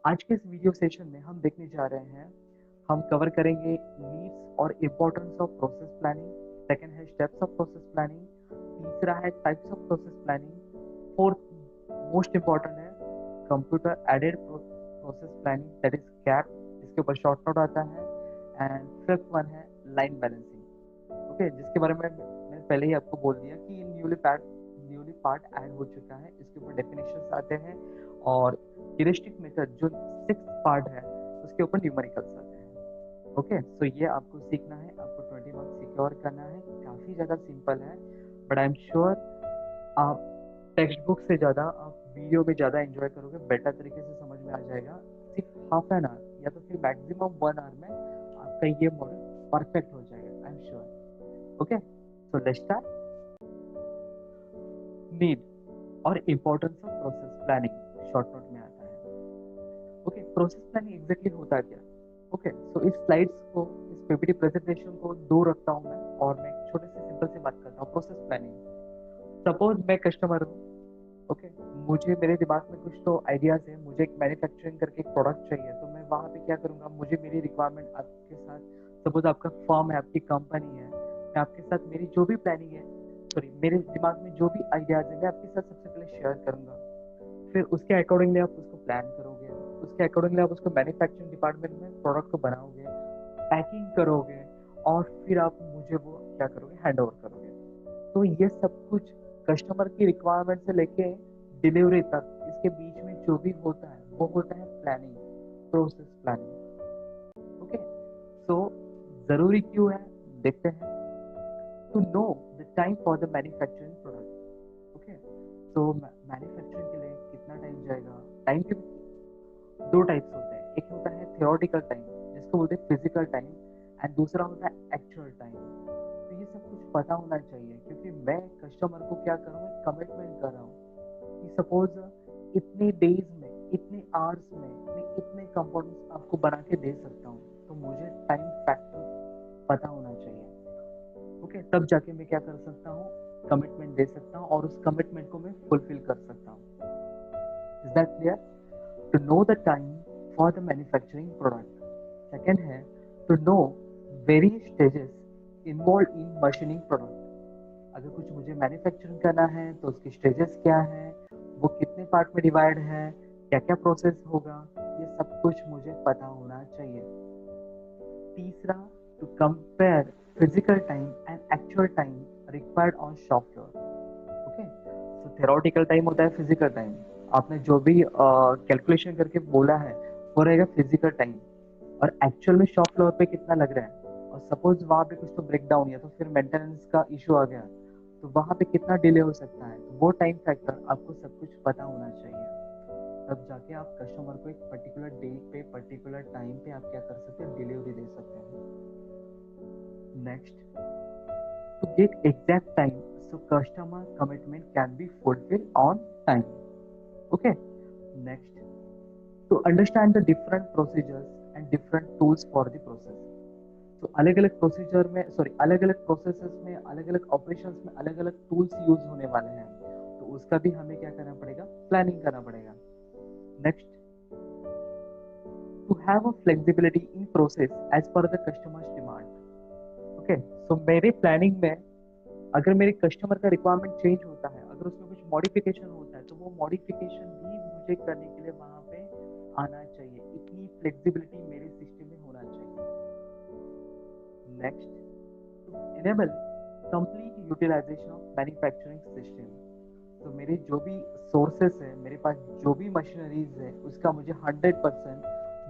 आज के इस वीडियो सेशन में हम देखने जा रहे हैं, हम कवर करेंगे नीड्स और importance of process planning. Second है स्टेप्स ऑफ प्रोसेस प्लानिंग। तीसरा है types of process planning. Fourth most important है computer aided process planning, that is CAP, इसके ऊपर शॉर्ट नोट आता है। एंड फिफ्थ वन है लाइन बैलेंसिंग। ओके, जिसके बारे में मैंने पहले ही आपको बोल दिया कि न्यूली पार्ट ऐड हो चुका है, इसके ऊपर डेफिनेशंस आते हैं। और ह्यूरिस्टिक मेथड जो सिक्स पार्ट है उसके ऊपर न्यूमेरिकल्स आते हैं। ओके, सो ये आपको सीखना है, आपको 20 मार्क्स सिक्योर करना है। काफ़ी ज़्यादा सिंपल है, बट आई एम श्योर आप टेक्स्ट बुक से ज़्यादा आप वीडियो में ज़्यादा एंजॉय करोगे, बेटर तरीके से समझ में आ जाएगा। सिर्फ हाफ एन आवर या तो फिर मैक्सिमम 1 आवर में आपका ये मॉडल परफेक्ट हो जाएगा, I am sure. Okay, so let's start. Need और importance of process planning short note में आता है। ओके, प्रोसेस प्लानिंग एग्जैक्टली होता क्या? ओके, सो इस स्लाइड्स को, इस पीपीटी प्रेजेंटेशन को दूर रखता हूँ मैं, और मैं एक छोटे से सिंपल से बात करता हूँ। प्रोसेस प्लानिंग, सपोज मैं कस्टमर हूँ। ओके, मुझे मेरे दिमाग में कुछ तो आइडियाज है, मुझे एक मैन्युफैक्चरिंग करके एक प्रोडक्ट चाहिए, तो मैं वहाँ पे क्या करूँगा, मुझे मेरी रिक्वायरमेंट आपके साथ, सपोज आपका फर्म है, आपकी कंपनी है, मैं आपके साथ मेरी जो भी प्लानिंग है, सॉरी मेरे दिमाग में जो भी आइडियाज है, मैं आपके साथ सबसे पहले शेयर करूँगा। फिर उसके अकॉर्डिंगली आप उसको प्लान करोगे, उसके अकॉर्डिंगली आप उसको मैन्युफैक्चरिंग डिपार्टमेंट में प्रोडक्ट को बनाओगे, पैकिंग करोगे, और फिर आप मुझे वो क्या करोगे, हैंड ओवर करोगे। तो ये सब कुछ कस्टमर की रिक्वायरमेंट से लेके डिलीवरी तक, इसके बीच में जो भी होता है वो होता है planning, process planning. Okay, so जरूरी क्यों है, देखते हैं। To know the time for the manufacturing product. Okay, तो मैन्युफैक्चरिंग के लिए कितना टाइम जाएगा? टाइम के दो टाइप्स होते हैं, एक होता है थियोरेटिकल टाइम जिसको बोलते हैं फिजिकल टाइम, एंड दूसरा होता है एक्चुअल टाइम। तो ये सब कुछ पता होना चाहिए, क्योंकि मैं कस्टमर को क्या कर रहा हूँ, कमिटमेंट कर रहा हूँ कि सपोज इतने डेज में, इतने आवर्स में मैं इतने कंपोनेंट्स आपको बना के दे सकता हूँ, तो मुझे टाइम फैक्टर पता होना चाहिए। ओके, तब जाके मैं क्या कर सकता हूँ, कमिटमेंट दे सकता हूँ, और उस कमिटमेंट को मैं फुलफिल कर सकता हूँ। Is that clear? To know the time for the manufacturing product. Second है to know various stages involved in machining product. अगर कुछ मुझे मैन्युफैक्चरिंग करना है तो उसकी स्टेजेस क्या है, वो कितने पार्ट में डिवाइड है, क्या क्या प्रोसेस होगा, ये सब कुछ मुझे पता होना चाहिए। तीसरा, to compare physical time and actual time required on shop floor. Okay, तो थेरोटिकल टाइम होता है फिजिकल टाइम, आपने जो भी कैलकुलेशन करके बोला है वो रहेगा फिजिकल टाइम, और एक्चुअल में शॉप फ्लोर पे कितना लग रहा है, और सपोज वहाँ पे कुछ तो ब्रेक डाउन या तो फिर मेंटेनेंस का इशू आ गया, तो वहाँ पे कितना डिले हो सकता है, तो वो टाइम फैक्टर आपको सब कुछ पता होना चाहिए। तब जाके आप कस्टमर को एक पर्टिकुलर डे पे, पर्टिकुलर टाइम पे आप क्या कर सकते हैं, डिलीवरी दे सकते हैं। Next, to get exact time so customer commitment can be fulfilled on time. Okay, next, to understand the different procedures and different tools for the process. तो अलग अलग प्रोसीजर में, सॉरी अलग अलग प्रोसेसेस में, अलग अलग ऑपरेशंस में अलग अलग टूल्स यूज होने वाले हैं, तो उसका भी हमें क्या करना पड़ेगा, प्लानिंग करना पड़ेगा। Next, to have a flexibility in process as per the customers demand. Okay, so मेरे प्लानिंग में अगर मेरे कस्टमर का रिक्वायरमेंट चेंज होता है, अगर उसमें कुछ मॉडिफिकेशन होता है, तो वो मॉडिफिकेशन भी मुझे करने के लिए वहां पे आना चाहिए, इतनी फ्लेक्सिबिलिटी मेरे सिस्टम में होना चाहिए। Next, to enable complete utilisation of manufacturing system. तो मेरे जो भी सोर्सेस है, मेरे पास जो भी मशीनरीज है, उसका मुझे 100%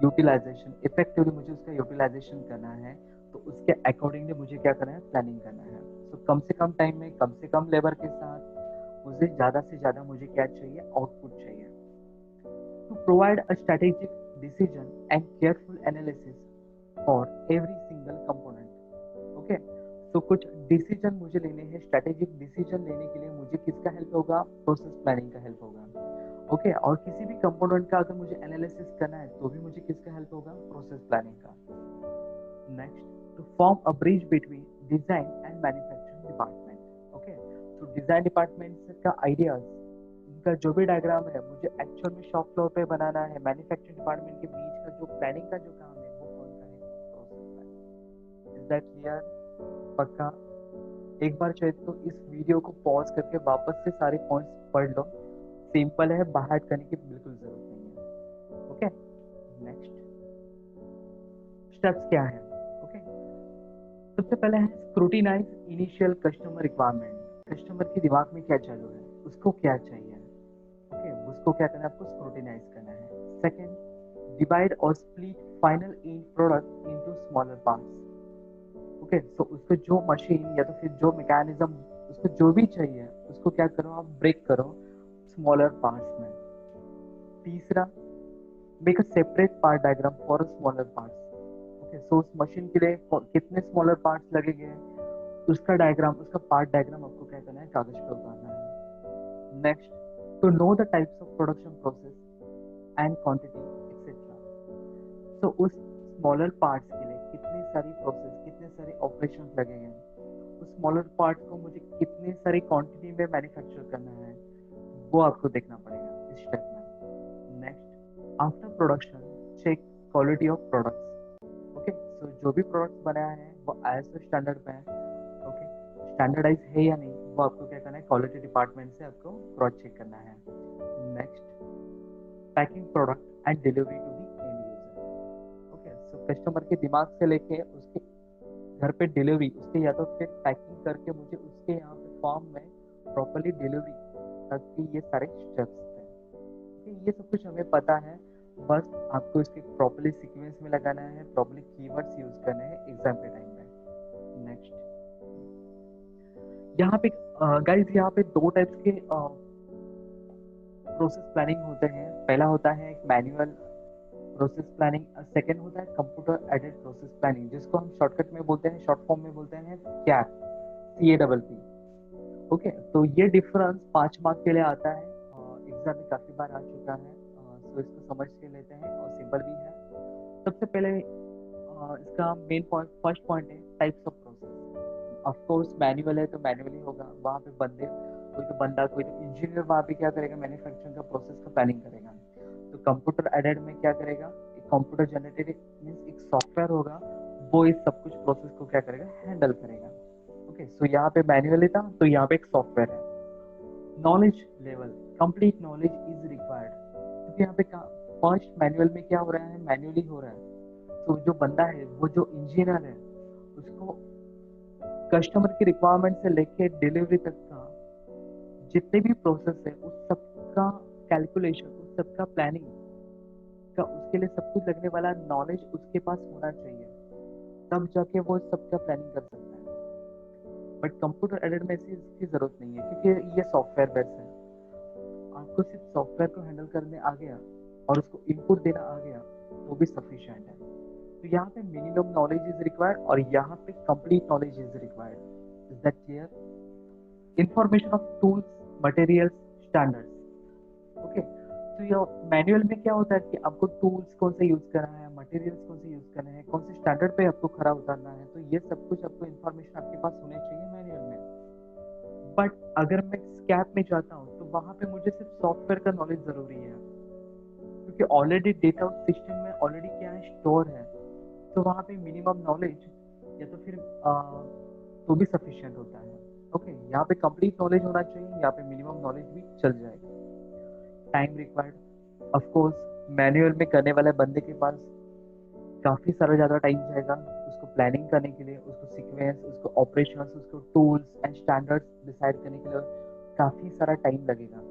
यूटिलाइजेशन, इफेक्टिवली मुझे उसका यूटिलाइजेशन करना है, तो उसके अकॉर्डिंगली मुझे क्या करना है, प्लानिंग करना है। तो कम से कम टाइम में, कम से कम लेबर के साथ मुझे ज़्यादा से ज़्यादा मुझे क्या चाहिए, आउटपुट चाहिए। To provide a strategic decision and careful analysis for every single component. Okay, तो कुछ डिसीजन मुझे लेने हैं, स्ट्रेटेजिक डिसीजन लेने के लिए मुझे किसका हेल्प होगा, प्रोसेस प्लानिंग का हेल्प होगा। ओके, और किसी भी कंपोनेंट का अगर मुझे एनालिसिस करना है तो भी मुझे किसका हेल्प होगा, प्रोसेस प्लानिंग का। Next, to form a bridge between design and manufacturing department. Okay, तो डिजाइन डिपार्टमेंट का आइडियाज उनका जो भी डायग्राम है मुझे एक्चुअल में शॉप फ्लोर पे बनाना है, मैन्युफैक्चरिंग डिपार्टमेंट के बीच का जो प्लानिंग का जो काम है वो कौन करेगा? Process planning. Is that clear? पक्का? एक बार चाहे तो इस वीडियो को पॉज करके वापस से सारे पॉइंट्स पढ़ लो। सिंपल है, बाहर करने की बिल्कुल जरूरत नहीं है। ओके, नेक्स्ट स्टेप्स क्या है? ओके, सबसे पहले है scrutinise initial customer requirement. Customer के दिमाग में क्या चालू है, उसको क्या चाहिए, ओके, उसको क्या करना है, आपको स्क्रूटिनाइज करना है। सेकंड, डिवाइड और split final and product into smaller parts. Okay, तो उसको जो मशीन या तो फिर जो मैकेनिज्म उसको जो भी चाहिए उसको क्या करो, आप ब्रेक करो स्मॉलर पार्ट्स में। तीसरा, make a separate part diagram for smaller parts. Okay, so उस मशीन के लिए कितने स्मॉलर पार्ट्स लगेंगे उसका डायग्राम, उसका पार्ट डायग्राम आपको क्या करना है, कागज पे उतारना है। Next, to know the types of production process and quantity etcetera. तो उस स्मॉलर पार्ट्स के लिए कितनी सारी प्रोसेस, कितने सारे ऑपरेशन लगेंगे, उस स्मॉलर पार्ट को मुझे कितनी सारी क्वांटिटी में मैन्युफैक्चर करना है, वो आपको देखना पड़ेगा इस स्टेप में। Next, after production check quality of products. Okay, so जो भी प्रोडक्ट्स बनाया है वो आईएसओ स्टैंडर्ड पे है, ओके, स्टैंडर्डाइज है या नहीं, वो आपको क्या करना है, क्वालिटी डिपार्टमेंट से आपको क्रॉस चेक करना है। Next, packing product and delivery to the end user. Okay, so customer के दिमाग से लेके उसके घर पे डिलीवरी, उसके या तो फिर पैकिंग करके मुझे उसके यहाँ पे फॉर्म में प्रॉपरली डिलीवरी तक की ये सारे स्टेप्स थे। ये सब कुछ हमें पता है, बस आपको इसके प्रॉपरली सीक्वेंस में लगाना है, प्रॉपरली कीवर्ड्स यूज करने हैं एग्जाम के टाइम में। नेक्स्ट, यहाँ पे गाइस यहाँ पे दो टाइप्स के प्रोसेस प्लानिंग होते हैं। पहला होता है एक मैनुअल प्रोसेस प्लानिंग, सेकंड होता है कंप्यूटर एडेड प्रोसेस प्लानिंग, जिसको हम शॉर्टकट में बोलते हैं, शॉर्ट फॉर्म में बोलते हैं कैप, CAPP। ओके, तो ये डिफरेंस 5 मार्क के लिए आता है, एग्जाम में काफी बार आ चुका है, तो इसको समझ के लेते हैं और सिंपल भी है। सबसे पहले इसका मेन पॉइंट, फर्स्ट पॉइंट है types of process. Of course manual है तो मैनुअली होगा, वहाँ पे बंदे, कोई तो बंदा, कोई तो इंजीनियर वहाँ पे क्या करेगा, मैन्युफैक्चरिंग का प्रोसेस का प्लानिंग करेगा। तो कंप्यूटर एडेड में क्या करेगा, एक कंप्यूटर जनरेटेड मीन्स एक सॉफ्टवेयर होगा, वो इस सब कुछ प्रोसेस को क्या करेगा, हैंडल करेगा। ओके, सो यहाँ पे मैनुअली था तो यहाँ पे एक सॉफ्टवेयर है। Knowledge level, complete knowledge is required, क्योंकि यहाँ पे फर्स्ट मैनुअल में क्या हो रहा है, मैनुअली हो रहा है। तो जो बंदा है, वो जो इंजीनियर है, उसको कस्टमर की रिक्वायरमेंट से लेके डिलीवरी तक का जितने भी प्रोसेस है उस सबका कैलकुलेशन, उस सबका प्लानिंग का, उसके लिए सब कुछ लगने वाला नॉलेज उसके पास होना चाहिए, तब जाके वो सबका प्लानिंग कर सकता है। बट कंप्यूटर एडेड में ऐसी इसकी जरूरत नहीं है, क्योंकि ये सॉफ्टवेयर बेस्ड है। आपको सिर्फ सॉफ्टवेयर को हैंडल करने आ गया और उसको इनपुट देना आ गया तो भी सफिशिएंट है। तो यहाँ पे मिनिमम नॉलेज इज रिक्वायर्ड और यहाँ पे complete knowledge is required. Is that clear? Information of tools, materials, standards. Okay, तो ये मैनुअल में क्या होता है कि आपको टूल्स कौन से यूज करना है, मटेरियल्स कौन से यूज करने हैं, कौन से स्टैंडर्ड पे आपको खरा उतारना है, तो ये सब कुछ आपको इन्फॉर्मेशन आपके पास होने चाहिए मैनुअल में। बट अगर मैं स्कैप में जाता हूँ तो वहां पे मुझे सिर्फ सॉफ्टवेयर का नॉलेज जरूरी है, क्योंकि ऑलरेडी डेटा उस सिस्टम में ऑलरेडी क्या है, स्टोर है। तो वहां पे मिनिमम नॉलेज या तो फिर तो भी सफिशिएंट होता है। ओके, यहाँ पे कंप्लीट नॉलेज होना चाहिए, यहाँ पे मिनिमम नॉलेज भी चल जाएगा। Time required, of course manual में करने वाले बंदे के पास काफी सारा ज्यादा टाइम जाएगा उसको प्लानिंग करने के लिए, उसको सीक्वेंस, उसको ऑपरेशंस, उसको टूल्स एंड स्टैंडर्ड्स डिसाइड करने के लिए काफी सारा टाइम लगेगा।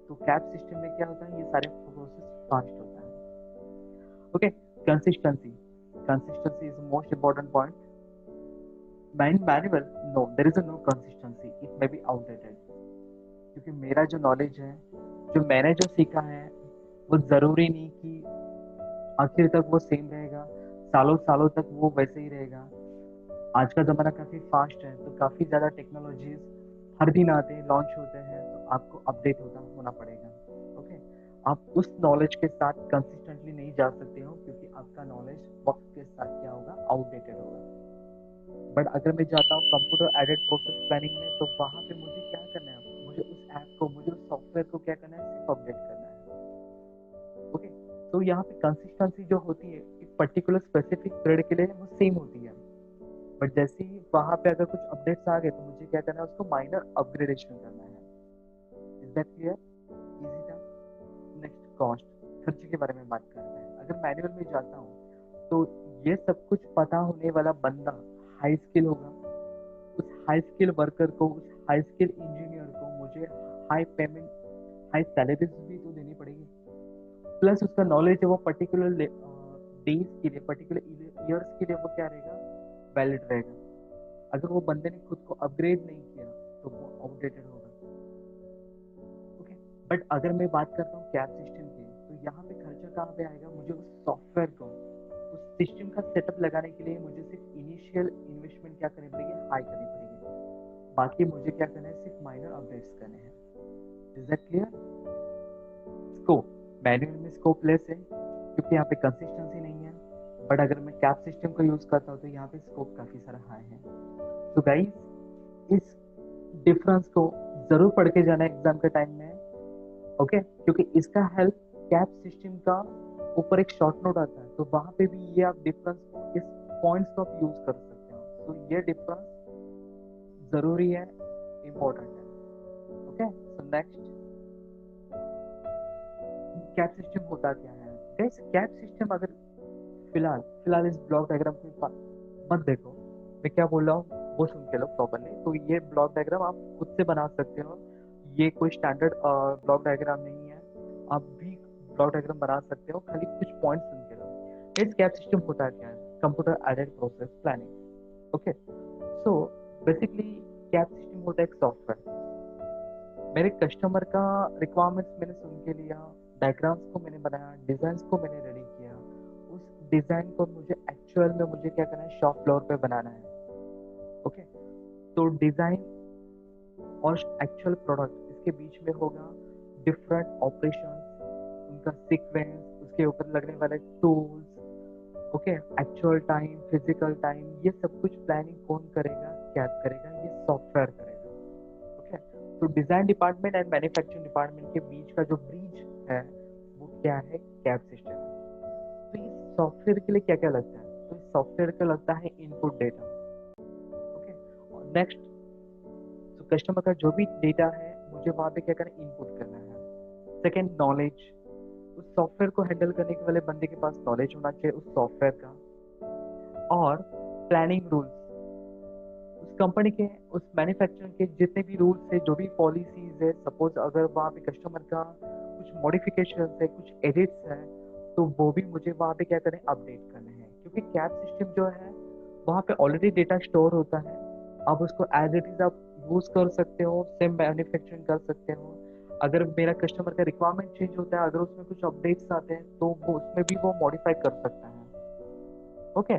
तो कैप सिस्टम में क्या होता है, ये सारे प्रोसेस फास्ट होता है। Okay, consistency, consistency is most important point. Manual, no there is no consistency, it may be outdated, क्योंकि मेरा जो नॉलेज है, जो मैंने जो सीखा है, वो जरूरी नहीं कि आखिर तक वो सेम रहेगा, सालों सालों तक वो वैसे ही रहेगा। आज का ज़माना काफ़ी फास्ट है, तो काफ़ी ज़्यादा टेक्नोलॉजीज हर दिन आते हैं, लॉन्च होते हैं, तो आपको अपडेट होना पड़ेगा। ओके, आप उस नॉलेज के साथ कंसिस्टेंटली नहीं जा सकते हो, क्योंकि आपका नॉलेज वक्त के साथ क्या होगा, आउटडेटेड होगा। बट अगर मैं जाता हूँ कंप्यूटर एडेड प्रोसेस प्लानिंग में, तो वहाँ पे मुझे क्या करना है, मुझे उस ऐप को, मुझे उस सॉफ्टवेयर को क्या करना है, सिर्फ अपडेट करना है। ओके, तो यहाँ पे कंसिस्टेंसी जो होती है एक पर्टिकुलर स्पेसिफिक पीरियड के लिए वो सेम होती है, बट जैसे ही वहां पे अगर कुछ अपडेट्स आ गए तो मुझे क्या करना है, उसको माइनर अपग्रेडेशन करना है। Is that clear? इजी था। नेक्स्ट, कॉस्ट, खर्चे के बारे में बात करते हैं। अगर मैनुअल में जाता हूँ तो ये सब कुछ पता होने वाला बंदा हाई स्किल होगा। उस हाई स्किल वर्कर को, उस हाई स्किल इंजीनियर को मुझे हाई पेमेंट, हाई सैलरीज भी तो देनी पड़ेगी। प्लस उसका नॉलेज है वो पर्टिकुलर डेज के लिए, पर्टिकुलर ईयर्स के लिए वो क्या रहेगा, वैलिड रहेगा। अगर वो बंदे ने खुद को अपग्रेड नहीं किया तो वो आउटडेटेड होगा। ओके, बट अगर मैं बात करता हूँ कैब सिस्टम की, तो यहाँ पे खर्चा कहाँ पे आएगा, मुझे उस सॉफ्टवेयर को, उस सिस्टम का सेटअप लगाने के लिए मुझे सिर्फ इनिशियल इन्वेस्टमेंट क्या करनी पड़ेगी, हाई करनी पड़ेगी। बाकी मुझे क्या करना है, सिर्फ माइनर अपडेट्स करने हैं। Is that clear? Scope, manual में स्कोप लेस है क्योंकि यहाँ पे कंसिस्टेंसी नहीं है, बट अगर मैं कैप सिस्टम को यूज करता हूँ तो यहाँ पे स्कोप काफी सारा हाई है। तो गाइस, इस डिफरेंस को जरूर पढ़ के जाना एग्जाम के टाइम में। ओके, क्योंकि इसका हेल्प कैप सिस्टम का ऊपर एक शॉर्ट नोट आता है, तो वहां पे भी ये आप डिफरेंस को, इस पॉइंट्स को आप यूज कर सकते हो। तो ये डिफरेंस जरूरी है, इंपॉर्टेंट है। Okay, so next, cap system होता क्या है गाइस? कैप सिस्टम अगर फिलहाल फिलहाल इस ब्लॉक डायग्राम को मत देखो, मैं क्या बोल रहा हूँ वो सुन के लो प्रॉपरली। तो ये ब्लॉक डायग्राम आप खुद से बना सकते हो, ये कोई स्टैंडर्ड ब्लॉक डायग्राम नहीं है। आप भी ब्लॉक डायग्राम बना सकते हो, खाली कुछ पॉइंट सुन के लो। इस कैप सिस्टम होता क्या है? Computer aided process planning. Okay, so basically cap system होता है एक सॉफ्टवेयर। मेरे कस्टमर का रिक्वायरमेंट्स मैंने सुन के लिया, डायग्राम्स को मैंने बनाया, डिजाइन को मैंने रेडी किया, उस डिजाइन को मुझे एक्चुअल में मुझे क्या करना है, शॉप फ्लोर पे बनाना है। ओके, तो डिजाइन और एक्चुअल प्रोडक्ट इसके बीच में होगा डिफरेंट ऑपरेशंस, उनका सीक्वेंस, उसके ऊपर लगने वाले tools. Okay, actual time, physical time, ये सब कुछ प्लानिंग कौन करेगा, क्या करेगा, ये सॉफ्टवेयर करेगा। ओके, तो design department and manufacturing department के बीच का जो ब्रिज है वो क्या है, कैप सिस्टम है। तो ये सॉफ्टवेयर के लिए क्या क्या लगता है, तो इस सॉफ्टवेयर का लगता है इनपुट डेटा। ओके, और नेक्स्ट, तो कस्टमर का जो भी डेटा है मुझे वहां पे क्या करना है, इनपुट करना है। सेकेंड, नॉलेज, उस सॉफ्टवेयर को हैंडल करने के वाले बंदे के पास नॉलेज होना चाहिए उस सॉफ्टवेयर का। और प्लानिंग रूल्स, उस कंपनी के, उस मैन्युफैक्चरिंग के जितने भी रूल्स है, जो भी पॉलिसीज है, सपोज अगर वहाँ पे कस्टमर का कुछ मॉडिफिकेशन है, कुछ एडिट्स है, तो वो भी मुझे वहाँ पे क्या करें, अपडेट करने हैं। क्योंकि कैप सिस्टम जो है वहाँ पे ऑलरेडी डेटा स्टोर होता है, आप उसको एज इट इज आप यूज कर सकते हो, सेम मैन्युफैक्चरिंग कर सकते हो। अगर मेरा कस्टमर का रिक्वायरमेंट चेंज होता है, अगर उसमें कुछ अपडेट्स आते हैं तो वो उसमें भी वो मॉडिफाई कर सकता है। ओके,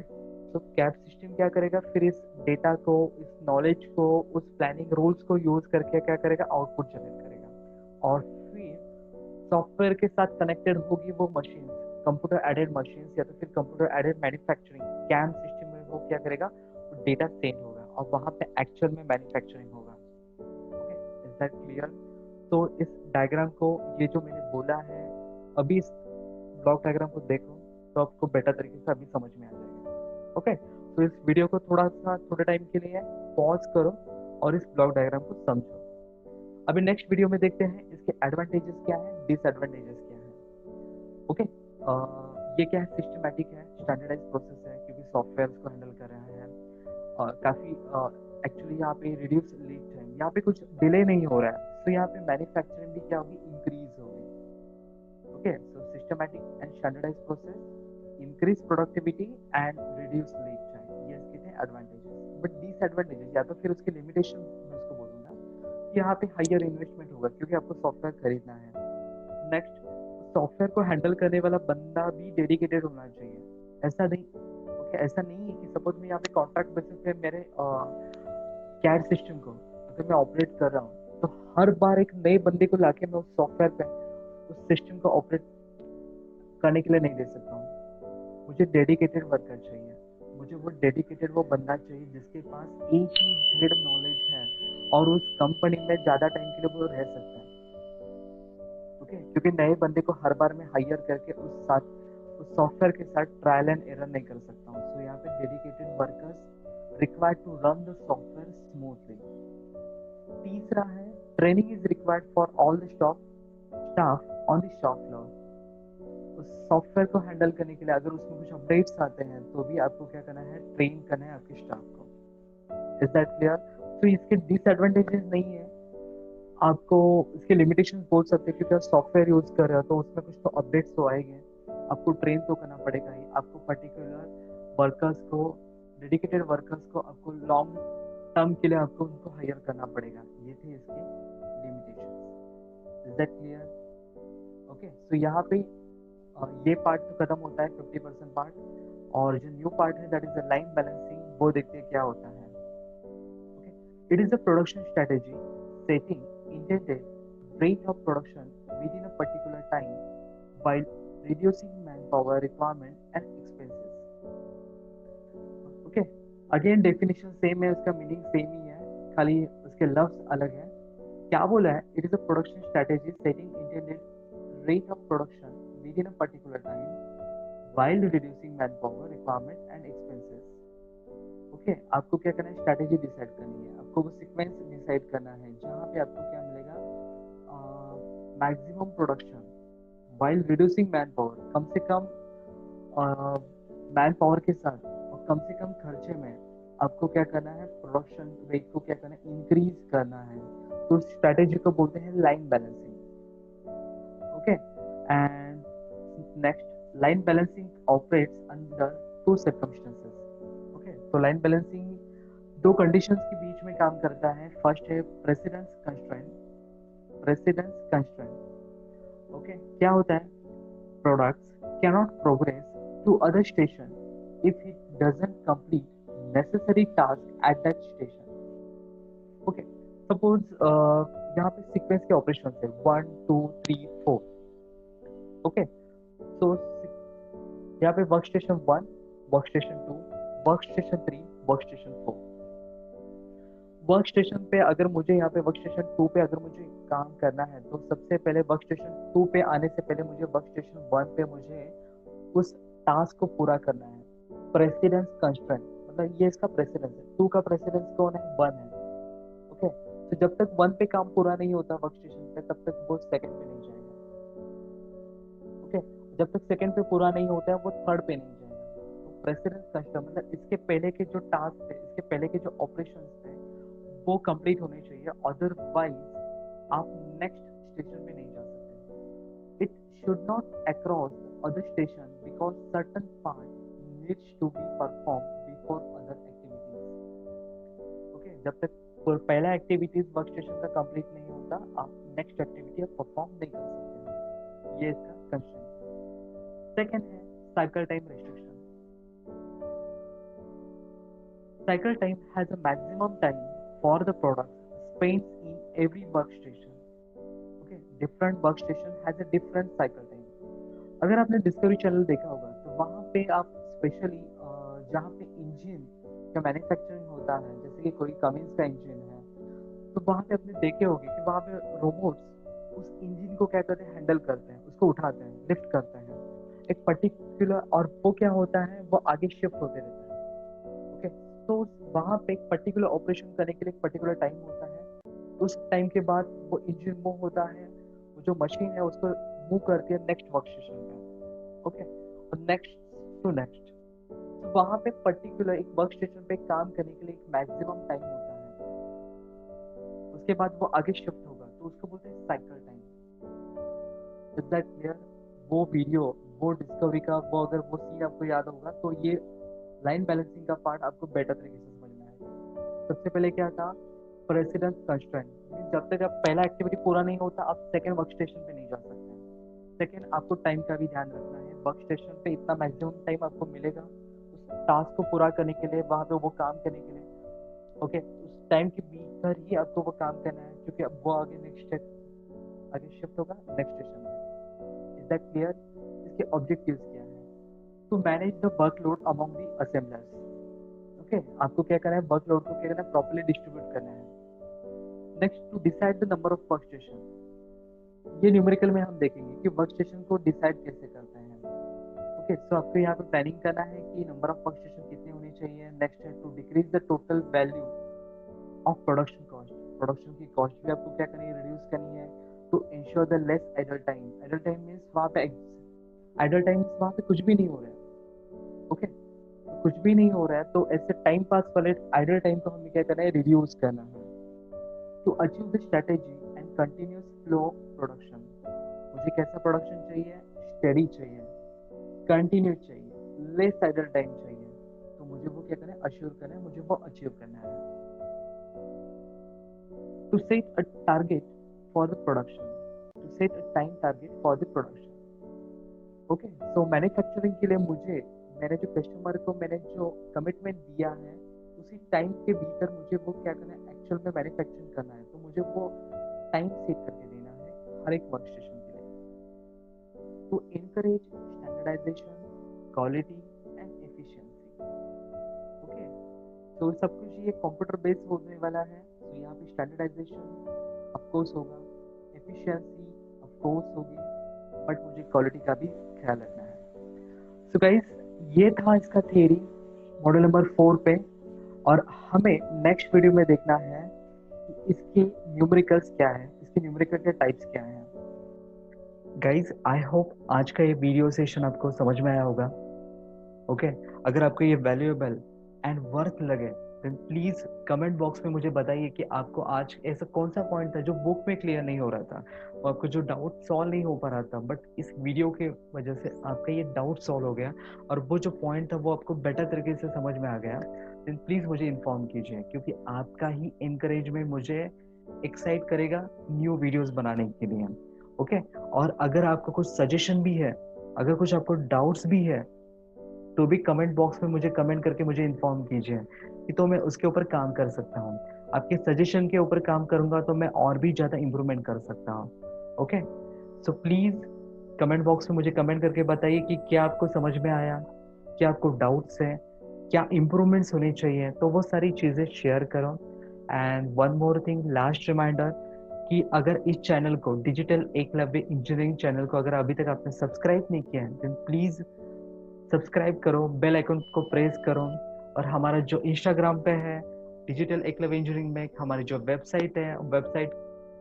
तो कैप सिस्टम क्या करेगा, फिर इस डेटा को, इस नॉलेज को, उस प्लानिंग रूल्स को यूज करके क्या करेगा, आउटपुट जनरेट करेगा। और फिर सॉफ्टवेयर के साथ कनेक्टेड होगी वो मशीन, कंप्यूटर एडेड मशीन या तो फिर computer aided manufacturing CAM system में वो क्या करेगा, डेटा सेंड होगा और वहां पे एक्चुअल में मैन्युफैक्चरिंग होगा। Okay, is that clear? तो इस डायग्राम को, ये जो मैंने बोला है, अभी इस ब्लॉक डायग्राम को देखो तो आपको बेटर तरीके से अभी समझ में आ जाएगा। ओके, तो इस वीडियो को थोड़ा सा, थोड़े टाइम के लिए पॉज करो और इस ब्लॉक डायग्राम को समझो। अभी नेक्स्ट वीडियो में देखते हैं इसके एडवांटेजेस क्या है, डिसएडवांटेजेस क्या है। ओके, ये क्या है, सिस्टमैटिक है, स्टैंडर्डाइज प्रोसेस है क्योंकि सॉफ्टवेयर को हैंडल कर रहे हैं। काफी एक्चुअली यहाँ पे रिड्यूस लीड टाइम, यहाँ पे कुछ डिले नहीं हो रहा है, तो यहाँ पे मैन्युफैक्चरिंग भी क्या होगी, इंक्रीज होगी। Okay, so systematic and standardise process, increase productivity and reduce lead time, ये इसके थे एडवांटेजेस। बट डिसएडवांटेजेस या तो फिर उसके लिमिटेशन मैं उसको बोलूंगा, यहाँ पे हायर इन्वेस्टमेंट होगा क्योंकि आपको सॉफ्टवेयर खरीदना है। नेक्स्ट, सॉफ्टवेयर को हैंडल करने वाला बंदा भी डेडिकेटेड होना चाहिए। ऐसा नहीं, ओके, ऐसा नहीं है कि सपोज मैं यहाँ पे कॉन्ट्रैक्ट बेसिस पे मेरे कैड सिस्टम को अगर मैं ऑपरेट कर रहा हूँ तो हर बार एक नए बंदे को लाके मैं उस सॉफ्टवेयर पे, उस सिस्टम को ऑपरेट करने के लिए नहीं दे सकता हूँ। मुझे डेडिकेटेड वर्कर चाहिए, मुझे वो डेडिकेटेड वो बंदा चाहिए जिसके पास A to Z नॉलेज है और उस कंपनी में ज्यादा टाइम के लिए वो रह सकता है। ओके, क्योंकि नए बंदे को हर बार मैं हायर करके उस सॉफ्टवेयर के साथ ट्रायल एंड एरर नहीं कर सकता हूँ। सो यहाँ पे dedicated workers required to run the software smoothly. तीसरा है training is required for all the staff on the shop floor. उस सॉफ्टवेयर को हैंडल करने के लिए अगर उसमें कुछ अपडेट्स आते हैं तो भी आपको क्या करना है, ट्रेन करना है आपके स्टाफ को। Is that clear? तो इसके डिसएडवांटेजेस नहीं है, आपको इसके लिमिटेशंस बोल सकते हैं, क्योंकि आप सॉफ्टवेयर यूज कर रहे हो तो उसमें कुछ तो अपडेट्स तो आएंगे, आपको ट्रेन तो करना पड़ेगा ही। आपको पर्टिकुलर वर्कर्स को, डेडिकेटेड वर्कर्स को आपको लॉन्ग टर्म के लिए आपको उनको हायर करना पड़ेगा। ये थे इसके limitations. Is that clear? Okay, तो यहाँ पे ये पार्ट तो खत्म होता है 50% पार्ट, और जो न्यू पार्ट है that is the line balancing, वो देखते हैं क्या होता है। Okay, it is a production strategy setting intended rate of production within a particular time while reducing manpower requirement and expenses. Okay, again definition same है, उसका meaning same ही है, खाली उसके लफ्ज अलग है। क्या बोला है? It is a production strategy setting intended rate of production with in a particular time while reducing manpower requirement and expenses. Okay, आपको क्या करना है, स्ट्रेटेजी डिसाइड करनी है, आपको वो सीक्वेंस डिसाइड करना है जहाँ पे आपको क्या मिलेगा, maximum production while reducing man power, कम से कम मैन पावर के साथ और कम से कम खर्चे में आपको क्या करना है, प्रोडक्शन रेट को क्या करना है, इंक्रीज करना है। तो स्ट्रेटेजी को बोलते हैं line balancing. Okay, and next, line balancing operates under two circumstances. Okay, तो लाइन बैलेंसिंग दो कंडीशंस के बीच में काम करता है। फर्स्ट है precedence constraint. Precedence constraint, okay, क्या होता है? Products cannot progress to other station if it doesn't complete necessary task at that station. Okay, suppose यहाँ पे सीक्वेंस के ऑपरेशन है 1 2 3 4। ओके, तो यहाँ पे work station 1, work station 2, work station 3, work station 4। Work station पे अगर मुझे यहाँ पे वर्क स्टेशन 2 पे अगर मुझे काम करना है तो सबसे पहले वर्क स्टेशन 2 पे आने से पहले मुझे वर्क स्टेशन 1 पे मुझे उस टास्क को पूरा करना है। प्रेसिडेंस कंस्ट्रेंट मतलब ये इसका प्रेसिडेंस है। 2 का प्रेसिडेंस कौन है? 1 है। ओके, तो जब तक 1 पे काम पूरा नहीं होता वर्क स्टेशन पे तब तक वो सेकंड पे नहीं जाएगा। ओके, जब तक सेकंड पे पूरा नहीं होता है वो थर्ड पे नहीं जाएगा। तो प्रेसिडेंस कंस्ट्रेंट मतलब इसके पहले के जो टास्क थे, इसके पहले के जो ऑपरेशन थे वो कंप्लीट होने चाहिए, अदरवाइज आप नेक्स्ट स्टेशन पे नहीं जा सकते। It should not across other station because certain part needs to be perform before other activities. Okay, जब तक पहला एक्टिविटीज वर्क स्टेशन का कंप्लीट नहीं होता आप नेक्स्ट एक्टिविटी परफॉर्म नहीं कर सकते। ये इसका कंस्ट्रेंट। सेकेंड है cycle time restriction. Cycle time has a maximum time for the product spent in every workstation. Okay, different workstation has a different cycle time. अगर आपने डिस्कवरी चैनल देखा होगा तो वहाँ पे आप स्पेशली जहाँ पे इंजन का मैन्युफैक्चरिंग होता है, जैसे कि कोई कमिंस का इंजन है, तो वहाँ पे आपने देखे होंगे कि वहाँ पे रोबोट्स उस इंजन को क्या करते हैं, हैंडल करते हैं, उसको उठाते हैं, लिफ्ट करते हैं एक पर्टिकुलर, और वो क्या होता है, वो आगे शिफ्ट होते रहते हैं। ओके, तो वहां पे एक पर्टिकुलर ऑपरेशन करने के लिए एक पर्टिकुलर टाइम होता है। उस टाइम के बाद वो इंजन मूव होता है, वो जो मशीन है उसको मूव करती है नेक्स्ट वर्क स्टेशन पे। ओके, और नेक्स्ट टू नेक्स्ट, तो वहां पे पर्टिकुलर एक वर्क स्टेशन पे काम करने के लिए एक मैक्सिमम टाइम होता है, उसके बाद वो आगे शिफ्ट होगा, तो उसको बोलते हैं cycle time. Is that clear? वो वीडियो, वो डिस्कवरी का, वो अगर वो सीन आपको याद होगा तो ये लाइन बैलेंसिंग का पार्ट आपको बेटर तरीके से समझ में आएगा। सबसे पहले क्या था, प्रेसिडेंस कंस्ट्रेंट, जब तक आप पहला एक्टिविटी पूरा नहीं होता आप सेकंड वर्क स्टेशन पे नहीं जा सकते। सेकंड, आपको टाइम का भी ध्यान रखना है, वर्क स्टेशन पे इतना मैक्सिमम टाइम आपको मिलेगा उस टास्क को पूरा करने के लिए, वहां पे वो काम करने के लिए। ओके, उस टाइम के भीतर ही आपको वो काम करना है, क्योंकि अब वो आगे नेक्स्ट आगे शिफ्ट होगा नेक्स्ट स्टेशन में। Is that clear? इसके ऑब्जेक्टिव्स क्या है? To manage the workload among the assemblers. Okay, आपको क्या करना है, वर्कलोड को क्या करना है, प्रॉपर्ली डिस्ट्रीब्यूट करना है। Next to decide the number of work station, ये न्यूमेरिकल में हम देखेंगे कि वर्क स्टेशन को डिसाइड कैसे करते हैं। ओके, सो आपको यहाँ पे प्लानिंग करना है कि नंबर ऑफ वर्क स्टेशन कितने होने चाहिए। नेक्स्ट है to decrease the total value of production cost, production की कॉस्ट भी आपको क्या करनी है, रिड्यूस करनी है। To ensure the less idle time, idle time means वहाँ पे आइडल टाइम वहाँ पे कुछ भी नहीं हो रहा है। ओके, कुछ भी नहीं हो रहा है तो ऐसे टाइम पास वाले आइडल टाइम को हमें क्या करना है, रिड्यूस करना है। To achieve the strategy and continuous flow of production, मुझे कैसा प्रोडक्शन चाहिए, स्टेडी चाहिए, कंटिन्यू चाहिए, लेस आइडल टाइम चाहिए, तो मुझे वो क्या करना है, अश्योर करना है, मुझे वो अचीव करना है। To set a target for the production, to set a time target for the production. Okay, so manufacturing के लिए मैंने जो कस्टमर को मैंने जो कमिटमेंट दिया है उसी टाइम के भीतर मुझे वो क्या करना है, एक्चुअल में मैन्युफैक्चरिंग करना है, तो मुझे वो टाइम सेट करके देना है हर एक वर्क स्टेशन के लिए। To encourage standardisation, quality and efficiency. Okay, तो सब कुछ ये कंप्यूटर बेस्ड होने वाला है, तो यहाँ पे स्टैंडर्डाइजेशन ऑफ कोर्स होगा, एफिशिएंसी ऑफ कोर्स होगी, बट मुझे क्वालिटी का भी ख्याल रखना है। सो गाइस, ये था इसका थियरी मॉडल नंबर 4 पे, और हमें नेक्स्ट वीडियो में देखना है कि इसके न्यूमेरिकल्स क्या है, इसके न्यूमेरिकल के टाइप्स क्या हैं। गाइस, आई होप आज का ये वीडियो सेशन आपको समझ में आया होगा। ओके, अगर आपको ये वैल्यूएबल एंड वर्थ लगे देन प्लीज कमेंट बॉक्स में मुझे बताइए कि आपको आज ऐसा कौन सा पॉइंट था जो बुक में क्लियर नहीं हो रहा था, और आपको जो डाउट सॉल्व नहीं हो पा रहा था, बट इस वीडियो के वजह से आपका ये डाउट सॉल्व हो गया और वो जो पॉइंट था वो आपको बेटर तरीके से समझ में आ गया, देन प्लीज मुझे इन्फॉर्म कीजिए, क्योंकि आपका ही इनकरेजमेंट मुझे एक्साइट करेगा न्यू वीडियोस बनाने के लिए। ओके, और अगर आपको कुछ सजेशन भी है, अगर कुछ आपको डाउट्स भी है, तो भी कमेंट बॉक्स में मुझे कमेंट करके मुझे इन्फॉर्म कीजिए कि तो मैं उसके ऊपर काम कर सकता हूँ। आपके सजेशन के ऊपर काम करूंगा तो मैं और भी ज्यादा इम्प्रूवमेंट कर सकता हूँ। Okay, so please comment box में मुझे कमेंट करके बताइए कि क्या आपको समझ में आया, क्या आपको डाउट्स है, क्या इम्प्रूवमेंट्स होने चाहिए, तो वो सारी चीजें शेयर करो। And one more thing, last reminder, कि अगर इस चैनल को, डिजिटल एकलव्य इंजीनियरिंग चैनल को अगर अभी तक आपने सब्सक्राइब नहीं किया है देन प्लीज सब्सक्राइब करो, बेल आइकन को प्रेस करो, और हमारा जो इंस्टाग्राम पे है डिजिटल एकलव्य इंजीनियरिंग में, हमारी जो वेबसाइट है, वेबसाइट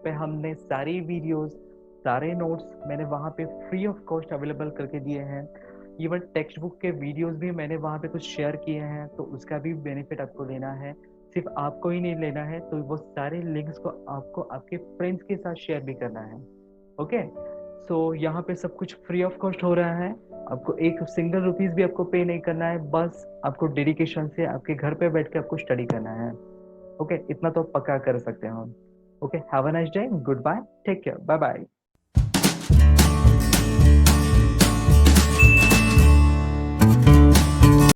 पे हमने सारी वीडियोस, सारे नोट्स मैंने वहाँ पे फ्री ऑफ कॉस्ट अवेलेबल करके दिए हैं। इवन टेक्स्ट बुक के वीडियोस भी मैंने वहाँ पे कुछ शेयर किए हैं, तो उसका भी बेनिफिट आपको लेना है। सिर्फ आपको ही नहीं लेना है, तो वो सारे लिंक्स को आपको आपके फ्रेंड्स के साथ शेयर भी करना है। ओके, सो यहाँ पे सब कुछ फ्री ऑफ कॉस्ट हो रहा है, आपको एक सिंगल रुपीज भी आपको पे नहीं करना है, बस आपको डेडिकेशन से आपके घर पे बैठ के आपको स्टडी करना है। ओके, इतना तो पक्का कर सकते हो हम। Okay, have a nice day, good bye, take care, bye bye.